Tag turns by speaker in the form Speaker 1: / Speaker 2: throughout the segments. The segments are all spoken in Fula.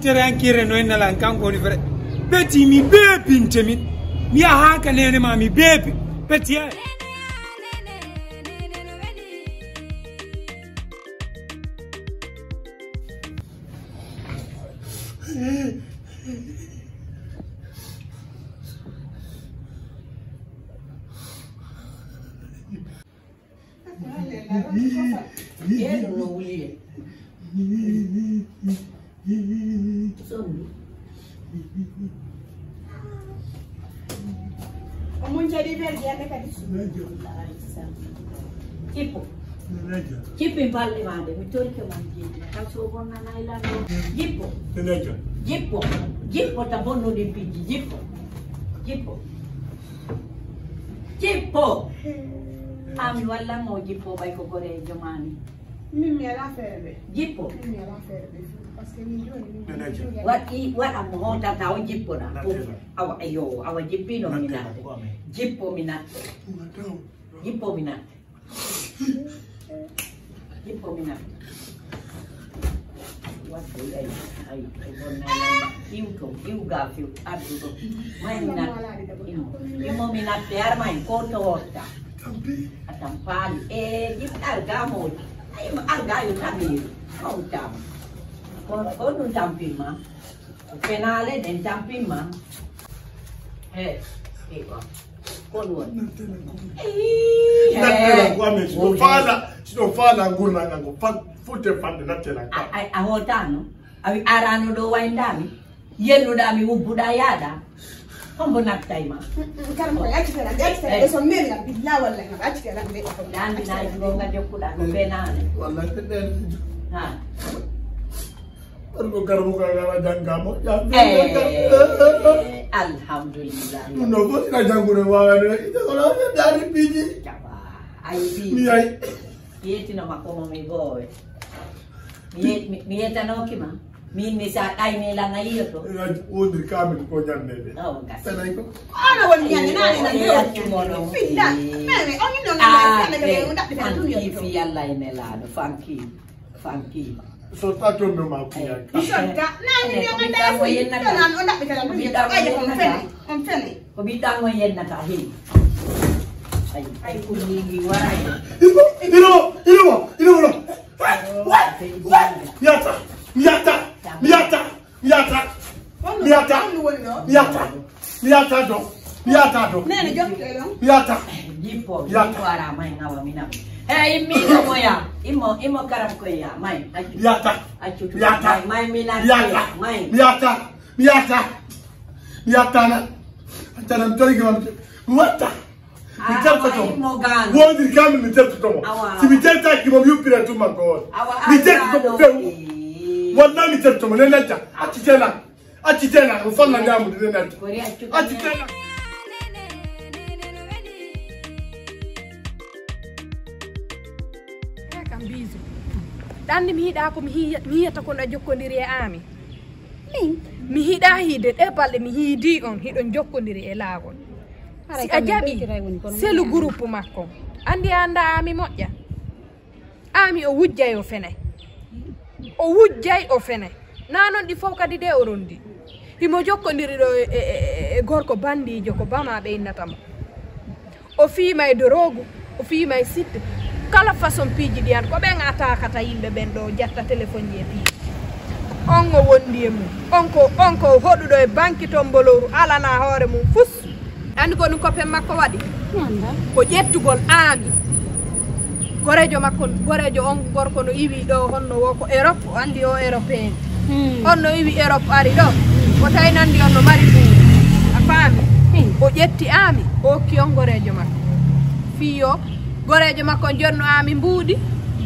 Speaker 1: tere ankire no enala kanko ni fere beti mi bebi ntemi mi ahaka nene ma mi bebi beti ya
Speaker 2: Néné No Wely. Jippo balle mande mi tori ke manji taso bonna naila no jippo jippo ta bonno di piji jippo ami walla mo jippo bay ko gore jomani
Speaker 3: mimi ala ferbe
Speaker 2: jippo
Speaker 3: mimi ala ferbe parce que mi joni
Speaker 2: what am hota ta o jippo na awa ayo awa jippino minate jippo minate jippo minate what do I bonna you ga fiu adudo mai minate imo minate armai ko to horta atampali jip arga mo arga io tamir non tam con un tampima penale del tampima ecco con un
Speaker 4: non fa ngurna ngo futte fande natela
Speaker 2: a hotano arano do waindami yennudami wubbuda yada Kombo naktaima.
Speaker 3: Karam ko yaki tera e so meri la billa wala na yaki tera be ko
Speaker 2: dan na jonga jokkuda no benane
Speaker 4: wallahi den
Speaker 2: ha
Speaker 4: argo karam ko ala jangamo
Speaker 2: alhamdulillah
Speaker 4: no ko ina jangure wawane ida ko dari biji
Speaker 2: jaba ai bi
Speaker 4: mi ai
Speaker 2: yeti no makomo mi boy mi yeta no kima min mi sa ay ni la ngayo to
Speaker 4: wondir kamel ko jande
Speaker 2: oh gas
Speaker 4: tanay ko
Speaker 3: ana woni nyane nane na yo
Speaker 2: mono
Speaker 3: pinda meme o no na na ke unda pita tu yo
Speaker 2: fi yalla ine la do funky
Speaker 4: so tato me ma ku ya
Speaker 3: shorta nani yo ngata fu yo na unda pita tu yo ay on feli
Speaker 2: ko bita ngo yenna ta hi ay kuningi waray
Speaker 4: ino yata do
Speaker 3: nene jokke yo
Speaker 4: yata
Speaker 2: jipo wara mai ngawa mina mino moya imo karam ko ya mai
Speaker 4: yata
Speaker 2: mai mina mai
Speaker 4: yata na tana mtori gam wata
Speaker 2: mo gan
Speaker 4: wondir kamel mi terto to si mi terta ki mo yupira to man ko mi terto to fe wonna mi terto mo nella atitela ko fonna ngamu de nella atitela
Speaker 5: bisu dandi mi hida ko mi hiyata ko na jokkondiri e ami mi hida hide de balde mi hidi on hidon jokkondiri e laagol si a jabi selu groupe makko andi anda ami moƴƴa ami o wujjay o fene nanon di fof kadi de o rondi himo jokkondiri do e gorko bandijo ko bama be innatamo o fiima e dorogu o fiima e sitte kala façon piiji diyan ko be ngata kata yimbe ben do jatta téléphone je pi ongo wondi e mum onko hodudo e banki tomboloru alana hoore mum fus andi ko nu koppe makko wadi ko jettugol ami gorejo makko gorejo on gorko no iwi do honno wo ko Europe andi o européen onno iwi Europe ari do o taynandi onno mari fu a faami o jetti ami o kiyon gorejo makko fiyo gorejo makko jonno ami mbuudi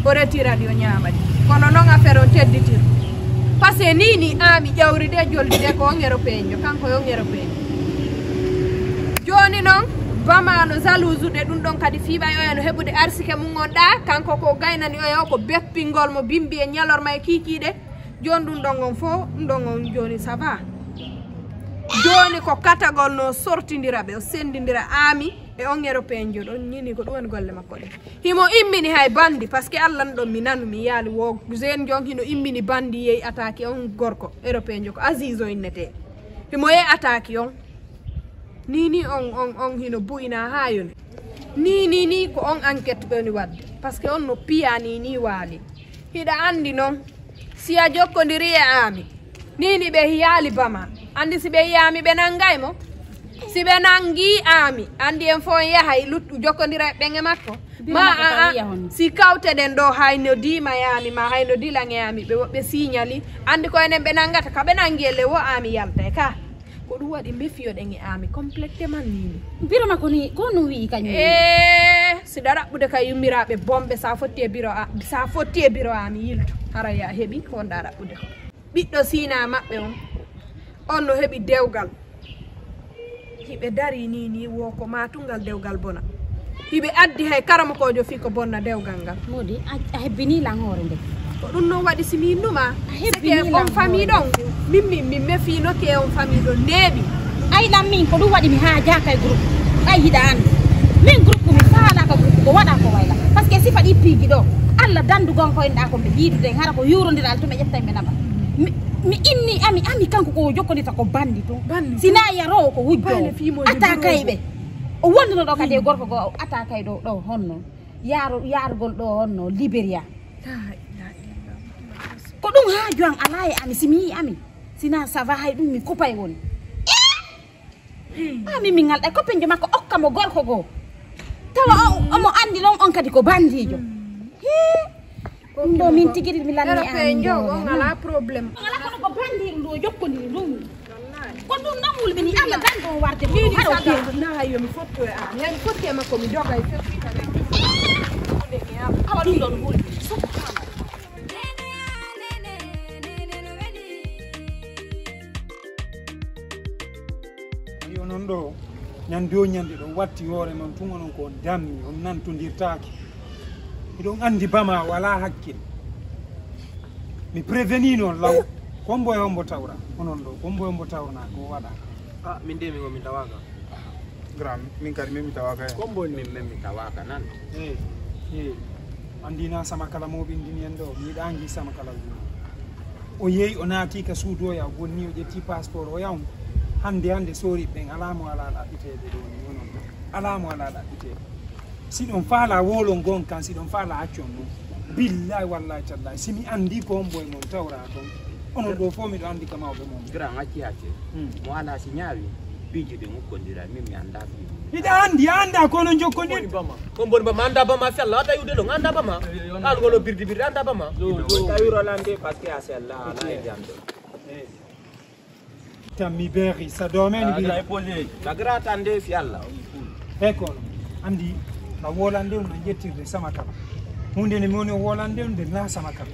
Speaker 5: o retira di o nyaamadi kono non affaire on tedditir parce que ni ami jawri de joldi de ko on européen jo kanko yo européen joni non bamano jalouse de dum don kadi fiiba yo en hebude arsike mun gonda kanko ko gaynani o ko beppingol mo bimbi e nyalorma e kikide jon dum don on fo don on joni ça va joni ko katagol no sortindira be o sendindira ami e on européen jo ɗon ñini ko ɗum golle makko ɗe himo immini hay bandi par ce que allah ɗon mi nanu mi yaali wo zen jon hino immini bandi yeyi attaque on gorko européen jo ko Aziz o innete himo yeyi attaque on ni on hino buyina ha yone ni ko on enquête ɓeni wadde par ce que on no piya ni waali hiɗa andi noon si a jokkodiri e ami ni ɓe yaali bama andi si ɓe yiyami ɓe nangay mo si ɓe nangi ami andi en fo yahay luttu jokkodira e ɓeŋe makko ma si kawteɗen ɗo hayno dimayami ma hayno dilaŋeyami ɓe signali andi ko enen ɓe nangata ka ɓe nangi e lewo ami yalta ka ko ɗum waɗi mefiyoɗen e ami complètement nini
Speaker 3: biro makko ni ko no wi kañum
Speaker 5: siɗa raɓɓude ka yummiraɓe bomɓe sa fotti e biro ami yiltu hara ya heeɓi ko wonɗa raɓɓude ko ɓiɗɗo sina maɓɓe on no heeɓi dewgal hiɓe dari ni wo ko matungal dewgal bona hiɓe addi hay karamokojo fi ko bonna dewgal ngal
Speaker 3: modi a hebbini lan hoore nde
Speaker 5: ko ɗum noon waɗi simi innuma hebbini on famille ɗon min mefinoke on famille ɗon neeɓi
Speaker 3: ay ɗam min ko ɗum waɗi mi haajaka e groupe ay hiɗa andi min groupe mi faalaka groupe ko waɗa ko wayla par ce que sifa ɗi piigi ɗo allah dandu gon koynoɗa ko ɓe yiidude hara ko yurodira to ɓe ƴetta ɓe naba mi inni ami kanko ko jokkodita ko bandi to sina yarowo ko wujjo attaque ɓe o wonduno ɗo kadi e gorko go attaque ɗo honno yarugol ɗo honno Libéria ko ɗum haaju an ala e ami simi yi ami sina ça va hay ɗum mi kupay woni ami min ngalɗa copain jo makko okkamo gorko go tawa omo andi ɗon on kadi ko bandijo ɗum min tigui mi lanni an
Speaker 5: on ala probléme
Speaker 3: ala kono ko bandiru ndu o jokkodiri ɗum ko ɗum ɗon wulɓini allah dango warde
Speaker 5: na yomi fotto e an yani fotti e makko mi joga e
Speaker 3: awa ɗum ɗon wulɓi
Speaker 1: yo non ɗo ñande o ñande ɗo watti hoore man tun onon ko dammi on nantodirtaki miɗon andi bama wala hakkille mi préveni noon law kombo e hombo tawra onon ɗo kombo e hombo tawrana ko waɗa
Speaker 6: min de min tawaka
Speaker 1: gram min kadi min mi tawaka e
Speaker 6: kombo min mi tawaka nan
Speaker 1: andina sama kala moɓindini en ɗo mi ɗangi sama kala o yeeyi o naati ka suudoya o bonni o ƴetti passeport o yaw hande sori ɓen alamo ala ɗaɓɓitede ɗo ni onon ɗo alamo ala ɗaɓɓitede si ɗon faala wolon gon kan si ɗon faala accon ɗum billahi wallahi tallahi simi andi ko homboye mon tawra toon onon ɗo fof miɗo andi ka mawɓe mon
Speaker 6: grand acci mo ala si ñaawi piiji ɗe mukkodira min mi anda
Speaker 1: hiɗa andi a anda kono jokkodir
Speaker 6: kon boni bama anda bama fella ata yude ɗon anda bama algolo birdi anda bama tawirolande par ce que a sella ala e jamde
Speaker 1: tammi beeri sa domen
Speaker 6: wi posé la grata ande fi Allah
Speaker 1: eko andi la wolande on jettirde sama kala hunde ne mi woni wolande on de na sama kala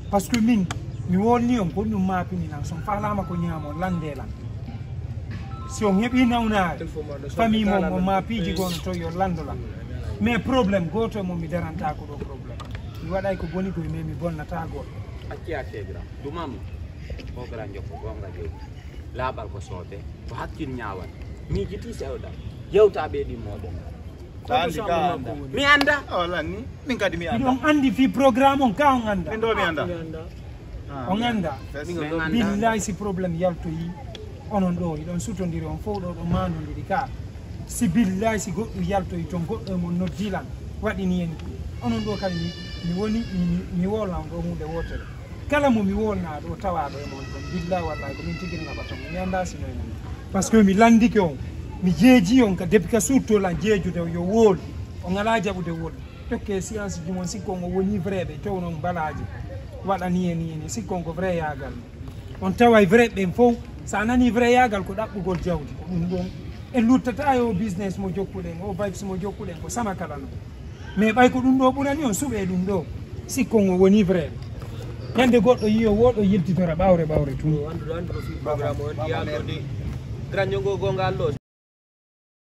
Speaker 1: parce que min mi wolni on ko ɗum mapini nan son falama ko ñaamo landelan si on heeɓi nawnare famille mo mapiji gono to yo landolan mais probléme goto mo mi daranta ko ɗo probléme mi waɗay ko boni koye mais mi bonnata goto
Speaker 6: acci ate grand dumam o grand jokko gonga jewdi laaɓal ko soote ko hakkil ñaawal miijiti sewɗam yewtaɓe ɗi moɗon mi anda
Speaker 7: ni min kadi mi anda
Speaker 1: on andi fi programme on ka on anda
Speaker 7: min ɗo mi anda
Speaker 1: on anda billahi si probléme yaltoyi onon ɗo iɗon sutodiri on fof ɗo ɗo mandodiri ka si billahi si goɗɗo yaltoyi toon goɗɗo mon noddilan waɗini en onon ɗo kadi mi woni mi wolnan ɗo hunde wotere kala mo mi wolna ɗo tawaɗo e mon ɗon billahi wallahi ko min tigui naɓata mi anda sinoy non par ce que mi landike on mi jeeji on ka depuis ka surtolan jeejude yo wooli on ala jaɓude wooli tokke science ji mon sikkon o woni vrai ɓe townon balaji waɗani en sikkon ko vrai yagal on tawa vrai ɓen fof sa nani vrai yagal ko ɗaɓɓugol jawdi ko ɗum ɗon en luttata yo business mo jokkuɗen o vibes mo jokkuɗen ko sama kala non mais ɓay ko ɗum ɗo ɓurani on suɓe ɗum ɗo sikkon o woni vrai ñande goɗɗo yiyo woɗo yiltitora ɓawre tun
Speaker 6: andu fi programme o yiyano de grand jongo gonga allo